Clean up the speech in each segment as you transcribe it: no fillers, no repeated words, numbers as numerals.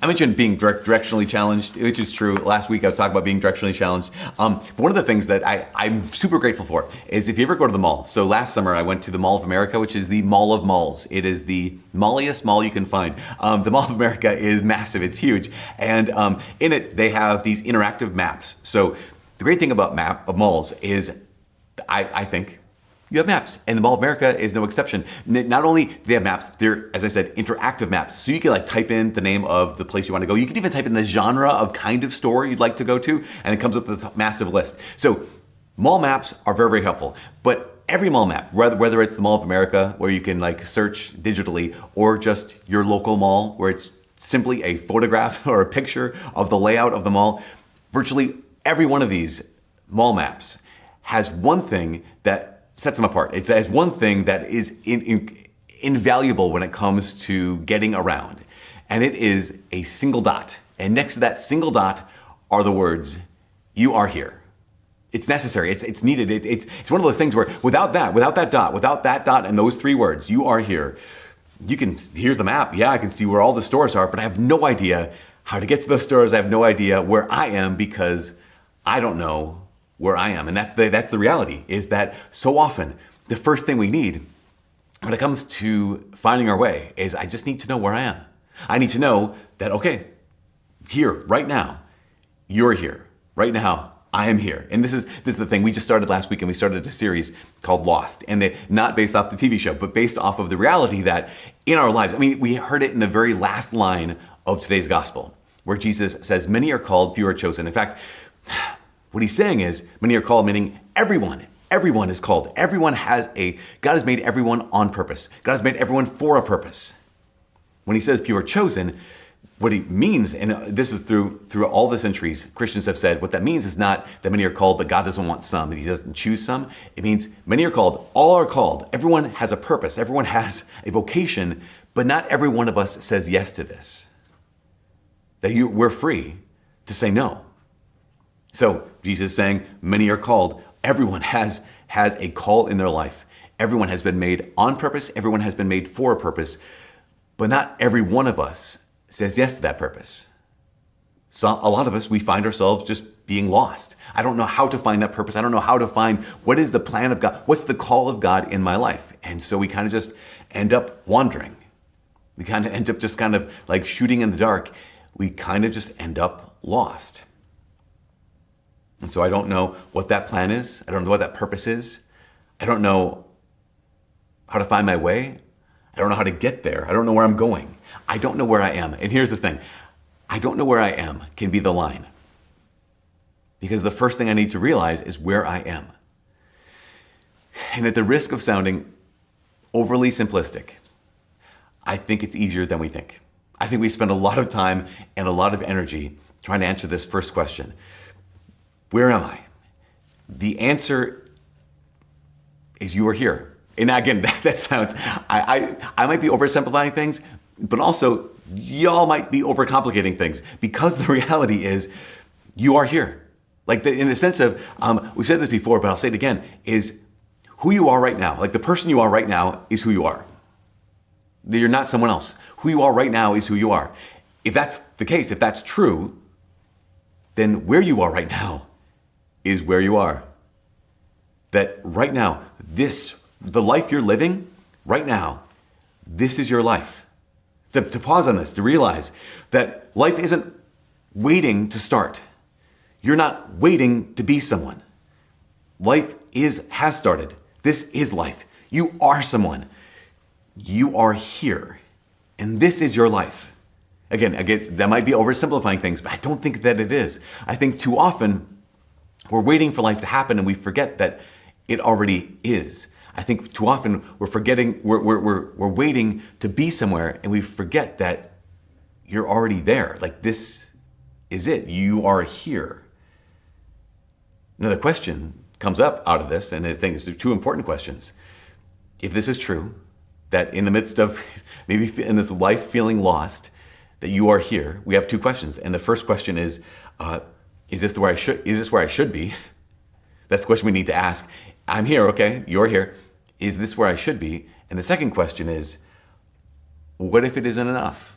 I mentioned being directionally challenged, which is true. Last week I was talking about being directionally challenged. But one of the things that I'm super grateful for is if you ever go to the mall. So last summer I went to the Mall of America, which is the mall of malls. It is the malliest mall you can find. The Mall of America is massive. It's huge. And in it, they have these interactive maps. So the great thing about malls is I think you have maps, and the Mall of America is no exception. Not only do they have maps, they're, as I said, interactive maps. So you can like type in the name of the place you want to go. You can even type in the genre of kind of store you'd like to go to, and it comes up with this massive list. So mall maps are very, very helpful. But every mall map, whether it's the Mall of America, where you can like search digitally, or just your local mall, where it's simply a photograph or a picture of the layout of the mall, virtually every one of these mall maps has one thing that sets them apart. It has one thing that is invaluable when it comes to getting around, and it is a single dot. And next to that single dot are the words, "You are here." It's necessary. It's needed. It's one of those things where without that dot, and those three words, "You are here," here's the map. Yeah, I can see where all the stores are, but I have no idea how to get to those stores. I have no idea where I am because I don't know where I am. And that's the reality, is that so often the first thing we need when it comes to finding our way is I just need to know where I am. I need to know that, okay, here, right now, you're here. Right now, I am here. And this is the thing. We just started last week, and we started a series called Lost. And not based off the TV show, but based off of the reality that in our lives, I mean, we heard it in the very last line of today's gospel, where Jesus says, "Many are called, few are chosen." In fact, what he's saying is, many are called, meaning everyone. Everyone is called. God has made everyone on purpose. God has made everyone for a purpose. When he says few are chosen, what he means, and this is through all the centuries, Christians have said, what that means is not that many are called, but God doesn't want some, he doesn't choose some. It means many are called, all are called. Everyone has a purpose. Everyone has a vocation, but not every one of us says yes to this. We're free to say no. So Jesus is saying, many are called. Everyone has a call in their life. Everyone has been made on purpose. Everyone has been made for a purpose. But not every one of us says yes to that purpose. So a lot of us, we find ourselves just being lost. I don't know how to find that purpose. I don't know how to find what is the plan of God. What's the call of God in my life? And so we kind of just end up wandering. We kind of end up just kind of like shooting in the dark. We kind of just end up lost. And so I don't know what that plan is. I don't know what that purpose is. I don't know how to find my way. I don't know how to get there. I don't know where I'm going. I don't know where I am. And here's the thing. I don't know where I am can be the line. Because the first thing I need to realize is where I am. And at the risk of sounding overly simplistic, I think it's easier than we think. I think we spend a lot of time and a lot of energy trying to answer this first question. Where am I? The answer is you are here. And again, that sounds, I might be oversimplifying things, but also y'all might be overcomplicating things, because the reality is you are here. Like in the sense of, we've said this before, but I'll say it again, is who you are right now. Like the person you are right now is who you are. You're not someone else. Who you are right now is who you are. If that's the case, if that's true, then where you are right now is where you are. That right now, the life you're living right now, this is your life. To pause on this, to realize that life isn't waiting to start. You're not waiting to be someone. Life has started. This is life. You are someone. You are here. And this is your life. Again, that might be oversimplifying things, but I don't think that it is. I think too often we're waiting for life to happen and we forget that it already is. I think too often we're waiting to be somewhere and we forget that you're already there. Like this is it. You are here. Now the question comes up out of this, and I think it's two important questions. If this is true, that in the midst of maybe in this life feeling lost, that you are here, we have two questions. And the first question is this where I should be? That's the question we need to ask. I'm here, okay, you're here. Is this where I should be? And the second question is, what if it isn't enough?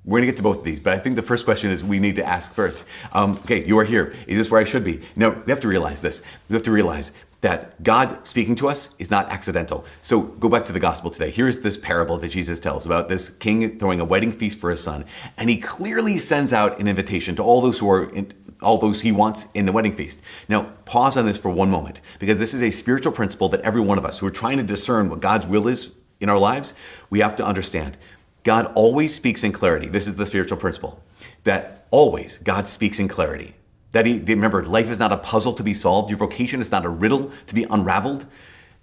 We're going to get to both of these, but I think the first question is we need to ask first. Okay, you are here. Is this where I should be? No, we have to realize this. We have to realize that God speaking to us is not accidental. So go back to the gospel today. Here's this parable that Jesus tells about this king throwing a wedding feast for his son, and he clearly sends out an invitation to all those he wants in the wedding feast. Now, pause on this for one moment, because this is a spiritual principle that every one of us who are trying to discern what God's will is in our lives, we have to understand. God always speaks in clarity. This is the spiritual principle, that always God speaks in clarity. Remember, life is not a puzzle to be solved. Your vocation is not a riddle to be unraveled.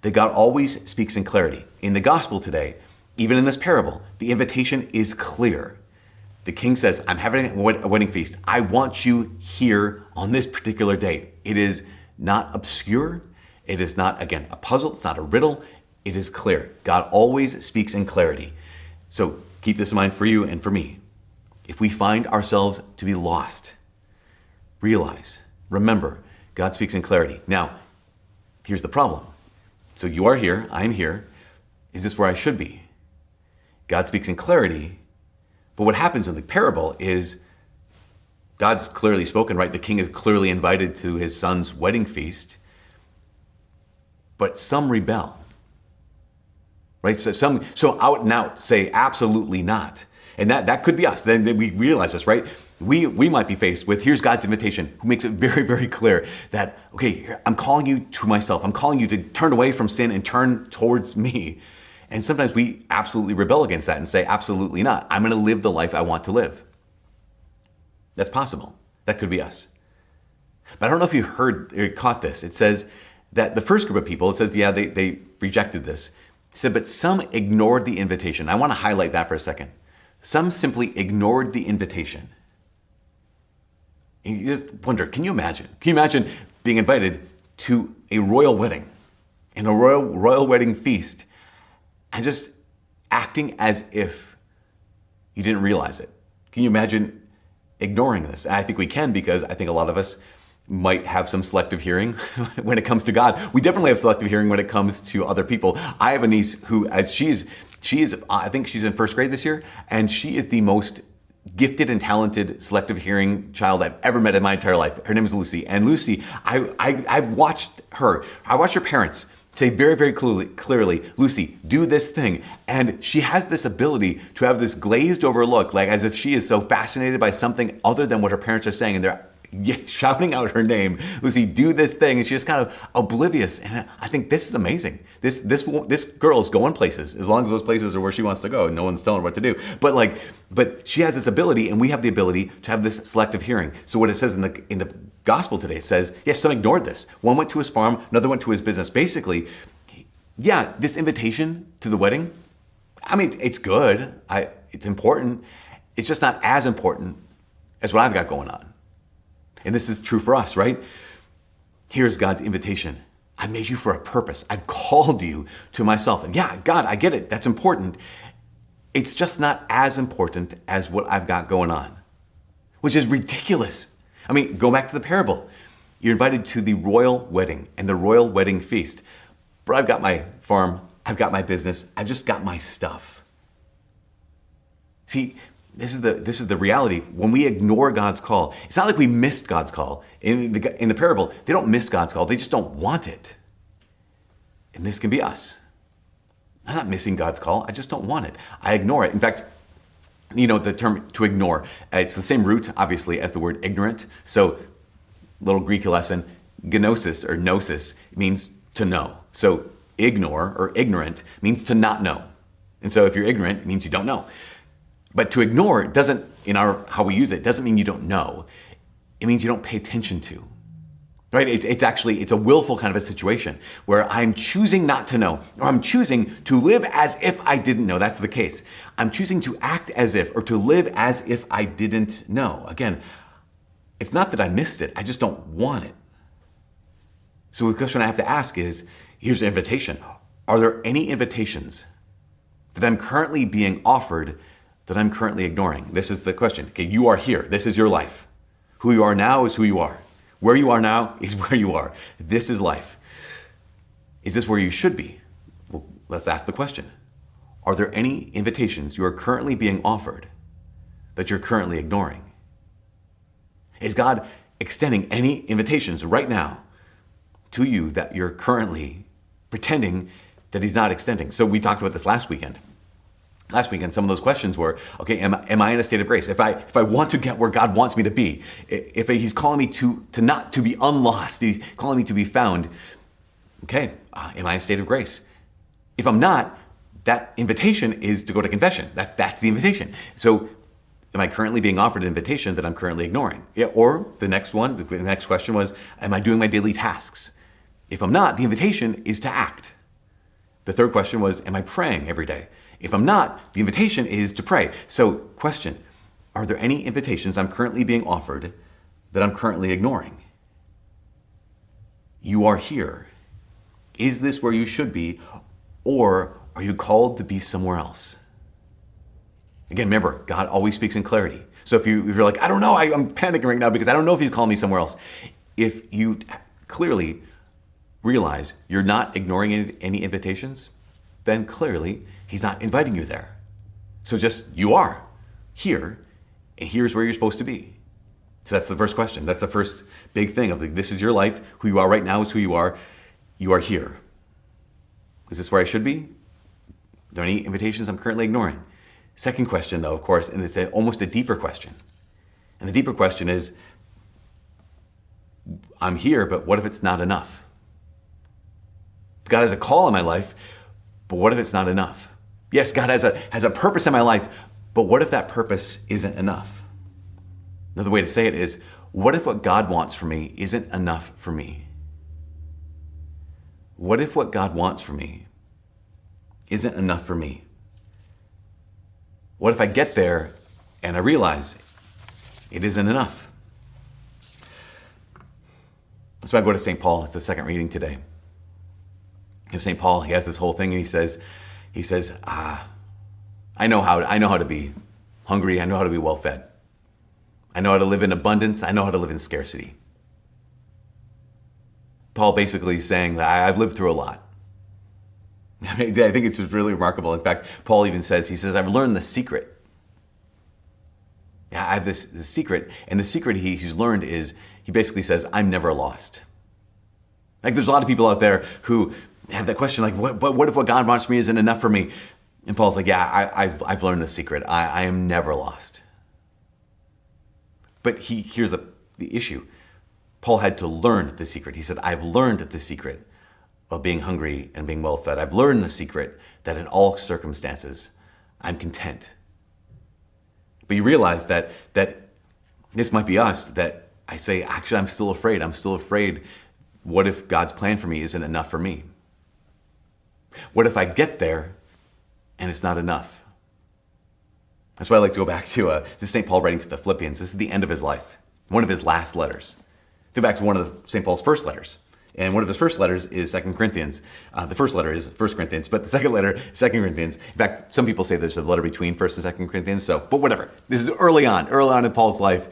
That God always speaks in clarity. In the gospel today, even in this parable, the invitation is clear. The king says, I'm having a wedding feast. I want you here on this particular date. It is not obscure. It is not, again, a puzzle. It's not a riddle. It is clear. God always speaks in clarity. So keep this in mind for you and for me. If we find ourselves to be lost, remember, God speaks in clarity. Now, here's the problem. So you are here, I'm here. Is this where I should be? God speaks in clarity, but what happens in the parable is God's clearly spoken, right? The king is clearly invited to his son's wedding feast, but some rebel. Right? So out and out say absolutely not. And that could be us. Then we realize this, right? We might be faced with, here's God's invitation, who makes it very, very clear that, okay, I'm calling you to myself. I'm calling you to turn away from sin and turn towards me. And sometimes we absolutely rebel against that and say, absolutely not. I'm going to live the life I want to live. That's possible. That could be us. But I don't know if you heard or caught this. It says that the first group of people, it says, yeah, they rejected this. It said, but some ignored the invitation. I want to highlight that for a second. Some simply ignored the invitation. And you just wonder, can you imagine being invited to a royal wedding and a royal wedding feast and just acting as if you didn't realize it? Can you imagine ignoring this? And I think we can, because I think a lot of us might have some selective hearing when it comes to God. We definitely have selective hearing when it comes to other people. I have a niece who, as she is, I think she's in first grade this year, and she is the most gifted and talented selective hearing child I've ever met in my entire life. Her name is Lucy. And Lucy, I've watched her. I watched her parents say very, very clearly, Lucy, do this thing. And she has this ability to have this glazed over look, like as if she is so fascinated by something other than what her parents are saying. And they're shouting out her name, Lucy, do this thing. And she's just kind of oblivious. And I think this is amazing. This girl is going places, as long as those places are where she wants to go and no one's telling her what to do. But she has this ability, and we have the ability to have this selective hearing. So what it says in the gospel today, it says, yes, some ignored this. One went to his farm, another went to his business. Basically, yeah, this invitation to the wedding, I mean, it's good. It's important. It's just not as important as what I've got going on. And this is true for us, right? Here's God's invitation. I made you for a purpose. I've called you to myself. And yeah, God, I get it. That's important. It's just not as important as what I've got going on, which is ridiculous. I mean, go back to the parable. You're invited to the royal wedding and the royal wedding feast. But I've got my farm. I've got my business. I've just got my stuff. See, this is the reality. When we ignore God's call, it's not like we missed God's call. In the parable, they don't miss God's call. They just don't want it. And this can be us. I'm not missing God's call. I just don't want it. I ignore it. In fact, the term to ignore, it's the same root, obviously, as the word ignorant. So, little Greek lesson, gnosis or gnosis means to know. So, ignore or ignorant means to not know. And so if you're ignorant, it means you don't know. But to ignore doesn't, how we use it, doesn't mean you don't know. It means you don't pay attention to, right? It's a willful kind of a situation where I'm choosing not to know, or I'm choosing to live as if I didn't know. That's the case. I'm choosing to act as if, or to live as if I didn't know. Again, it's not that I missed it. I just don't want it. So the question I have to ask is, here's the invitation. Are there any invitations that I'm currently being offered that I'm currently ignoring? This is the question. Okay, you are here. This is your life. Who you are now is who you are. Where you are now is where you are. This is life. Is this where you should be? Well, let's ask the question. Are there any invitations you are currently being offered that you're currently ignoring? Is God extending any invitations right now to you that you're currently pretending that he's not extending? So we talked about this last weekend. Last weekend, some of those questions were, okay, am I in a state of grace? If I want to get where God wants me to be, if he's calling me to not to be unlost, he's calling me to be found, okay, am I in a state of grace? If I'm not, that invitation is to go to confession. That's the invitation. So am I currently being offered an invitation that I'm currently ignoring? Yeah, or the next question was, am I doing my daily tasks? If I'm not, the invitation is to act. The third question was, am I praying every day? If I'm not, the invitation is to pray. So question, are there any invitations I'm currently being offered that I'm currently ignoring? You are here. Is this where you should be, or are you called to be somewhere else? Again, remember, God always speaks in clarity. So if you're like, I don't know, I'm panicking right now because I don't know if he's calling me somewhere else. If you clearly realize you're not ignoring any invitations, then clearly he's not inviting you there. So just, you are here, and here's where you're supposed to be. So that's the first question. That's the first big thing of this is your life. Who you are right now is who you are. You are here. Is this where I should be? Are there any invitations I'm currently ignoring? Second question, though, of course, and it's almost a deeper question. And the deeper question is, I'm here, but what if it's not enough? God has a call in my life, but what if it's not enough? Yes, God has a purpose in my life, but what if that purpose isn't enough? Another way to say it is, what if what God wants for me isn't enough for me? What if what God wants for me isn't enough for me? What if I get there and I realize it isn't enough? That's why I go to St. Paul. It's the second reading today. And St. Paul, he has this whole thing, and he says, I know how to be hungry. I know how to be well fed. I know how to live in abundance. I know how to live in scarcity. Paul basically is saying that I've lived through a lot. I think it's just really remarkable. In fact, Paul even says, I've learned the secret. Yeah, I have this secret, and the secret he's learned is, he basically says, I'm never lost. Like, there's a lot of people out there who have that question, like, what if what God wants for me isn't enough for me? And Paul's like, yeah, I've learned the secret. I am never lost. But here's the issue. Paul had to learn the secret. He said, I've learned the secret of being hungry and being well fed. I've learned the secret that in all circumstances, I'm content. But you realize that this might be us, that I say, actually, I'm still afraid. I'm still afraid. What if God's plan for me isn't enough for me? What if I get there and it's not enough? That's why I like to go back to this is St. Paul writing to the Philippians. This is the end of his life, one of his last letters. Go back to one of St. Paul's first letters. And one of his first letters is 2 Corinthians. The first letter is 1 Corinthians, but the second letter, 2 Corinthians. In fact, some people say there's a letter between 1 and 2 Corinthians. But whatever. This is early on in Paul's life,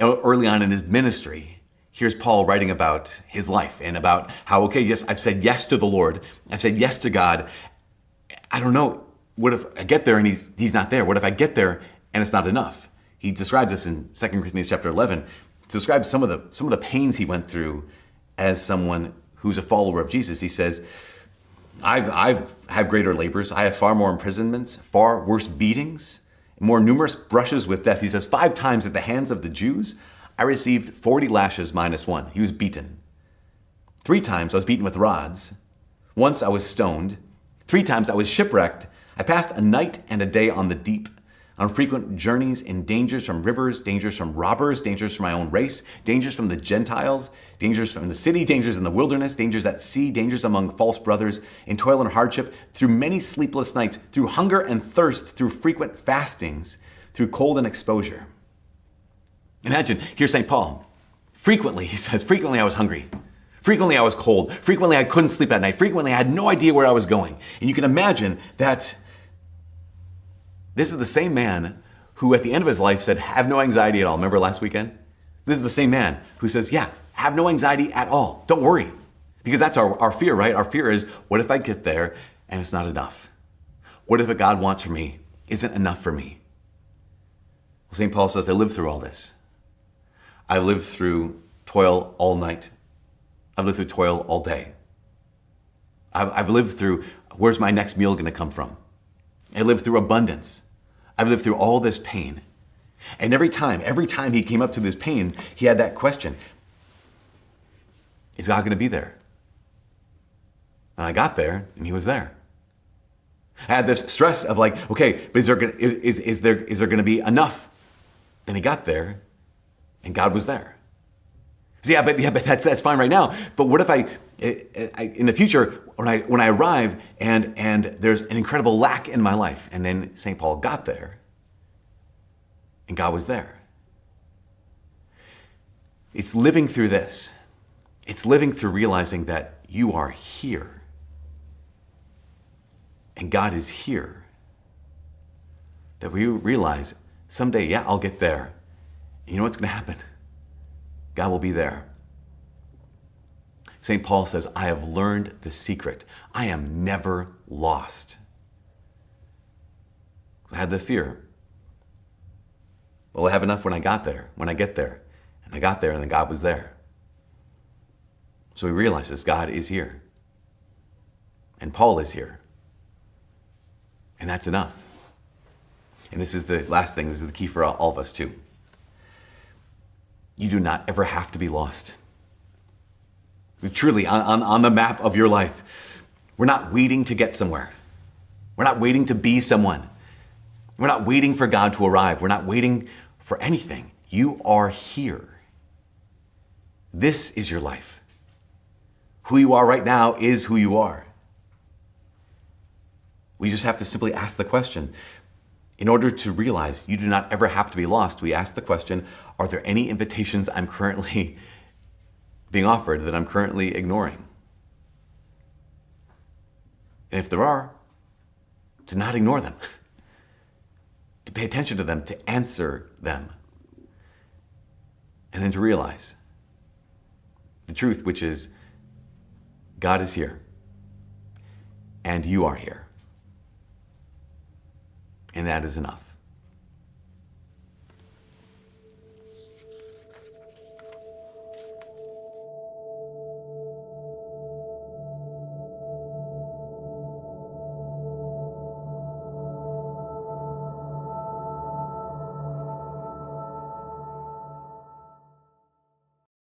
early on in his ministry. Here's Paul writing about his life and about how, okay, yes, I've said yes to the Lord. I've said yes to God. I don't know. What if I get there and he's not there? What if I get there and it's not enough? He describes this in 2 Corinthians chapter 11. He describes some of the pains he went through as someone who's a follower of Jesus. He says, I've had greater labors. I have far more imprisonments, far worse beatings, more numerous brushes with death. He says, 5 times at the hands of the Jews, I received 40 lashes minus 1. He was beaten. 3 times I was beaten with rods. Once I was stoned. 3 times I was shipwrecked. I passed a night and a day on the deep, on frequent journeys in dangers from rivers, dangers from robbers, dangers from my own race, dangers from the Gentiles, dangers from the city, dangers in the wilderness, dangers at sea, dangers among false brothers, in toil and hardship, through many sleepless nights, through hunger and thirst, through frequent fastings, through cold and exposure. Imagine, here's St. Paul. Frequently, he says, frequently I was hungry. Frequently I was cold. Frequently I couldn't sleep at night. Frequently I had no idea where I was going. And you can imagine that this is the same man who at the end of his life said, have no anxiety at all. Remember last weekend? This is the same man who says, yeah, have no anxiety at all. Don't worry. Because that's our fear, right? Our fear is, what if I get there and it's not enough? What if what God wants for me isn't enough for me? Well, St. Paul says, I lived through all this. I've lived through toil all night. I've lived through toil all day. I've lived through, where's my next meal going to come from? I lived through abundance. I've lived through all this pain. And every time he came up to this pain, he had that question. Is God going to be there? And I got there, and he was there. I had this stress of like, okay, but is there going to be enough? And he got there, and God was there. So yeah, but that's fine right now. But what if I in the future, when I arrive and there's an incredible lack in my life, and then St. Paul got there, and God was there. It's living through this. It's living through realizing that you are here. And God is here. That we realize someday, yeah, I'll get there. And you know what's going to happen? God will be there. St. Paul says, I have learned the secret. I am never lost. I had the fear. Will I have enough when I get there? And I got there, and then God was there. So he realizes God is here. And Paul is here. And that's enough. And this is the last thing. This is the key for all of us too. You do not ever have to be lost. Truly, on the map of your life, we're not waiting to get somewhere. We're not waiting to be someone. We're not waiting for God to arrive. We're not waiting for anything. You are here. This is your life. Who you are right now is who you are. We just have to simply ask the question. In order to realize you do not ever have to be lost, we ask the question, are there any invitations I'm currently being offered that I'm currently ignoring? And if there are, to not ignore them, to pay attention to them, to answer them, and then to realize the truth, which is God is here, and you are here. And that is enough.